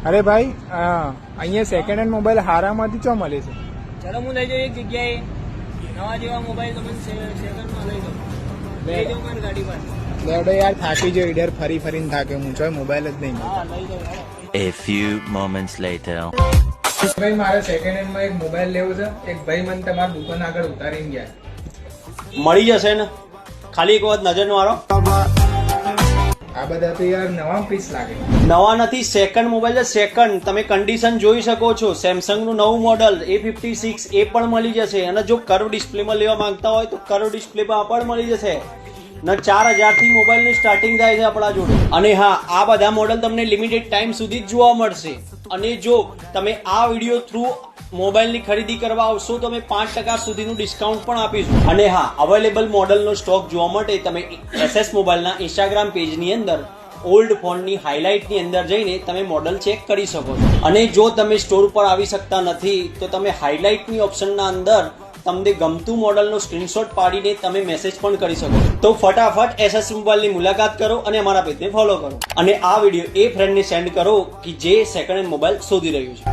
અરે ભાઈ અહીંયા સેકન્ડ હેન્ડ મોબાઈલ હારામાંથી ચો મળે છે? ચલો હું લઈ જાઉં એક જગ્યાએ નવા જેવા મોબાઈલ તમે સેકન્ડમાં લઈ જાઉં મારી ગાડી પર. લેડો યાર, થાકી ગયો ઈડર ફરી ફરીને થાક્યો હું. ચોય મોબાઈલ જ નહીં. હા લઈ જાઉં. A few moments later. ભાઈ મારે સેકન્ડ હેન્ડ માં એક મોબાઈલ લેવો છે. એક ભાઈ મને તમારી દુકાન આગળ ઉતારીને ગયા. મળી જશે ને, ખાલી એક વખત નજર મારો. આ બધા તો યાર નવા પીસ લાગે. નવા નથી, સેકન્ડ મોબાઈલ છે. સેકન્ડ તમે કન્ડિશન જોઈ શકો છો. સેમસંગ નું નવું મોડલ A56 એ પણ મળી જશે. અને જો કર્વ ડિસ્પ્લેમાં લેવા માંગતા હોય તો કર્વ ડિસ્પ્લેમાં પણ મળી જશે. ને 4000 થી મોબાઈલ ની સ્ટાર્ટિંગ થાય છે આપણા જોડે. અને હા, આ બધા મોડલ તમને લિમિટેડ ટાઈમ સુધી જ જોવા મળશે. અને જો તમે આ વિડીયો થ્રુ મોબાઈલ ની ખરીદી કરવા આવશો તો અમે 5% સુધીનું ડિસ્કાઉન્ટ પણ આપીશું. અને હા, અવેલેબલ મોડલનો સ્ટોક જોવા માટે તમે SS મોબાઈલના ઇન્સ્ટાગ્રામ પેજની અંદર ઓલ્ડ ફોનની હાઇલાઇટની અંદર જઈને તમે મોડલ ચેક કરી શકો છો. અને જો તમે સ્ટોર પર આવી શકતા નથી તો તમે હાઇલાઇટની ઓપ્શનના અંદર તમને ગમતું મોડલનો સ્ક્રીનશોટ પાડીને તમે મેસેજ પણ કરી શકો છો. તો ફટાફટ SS મોબાઈલની મુલાકાત કરો અને અમારા પેજને ફોલો કરો. અને આ વિડીયો એ ફ્રેન્ડને સેન્ડ કરો કે જે સેકન્ડ હેન્ડ મોબાઈલ શોધી રહ્યું છે.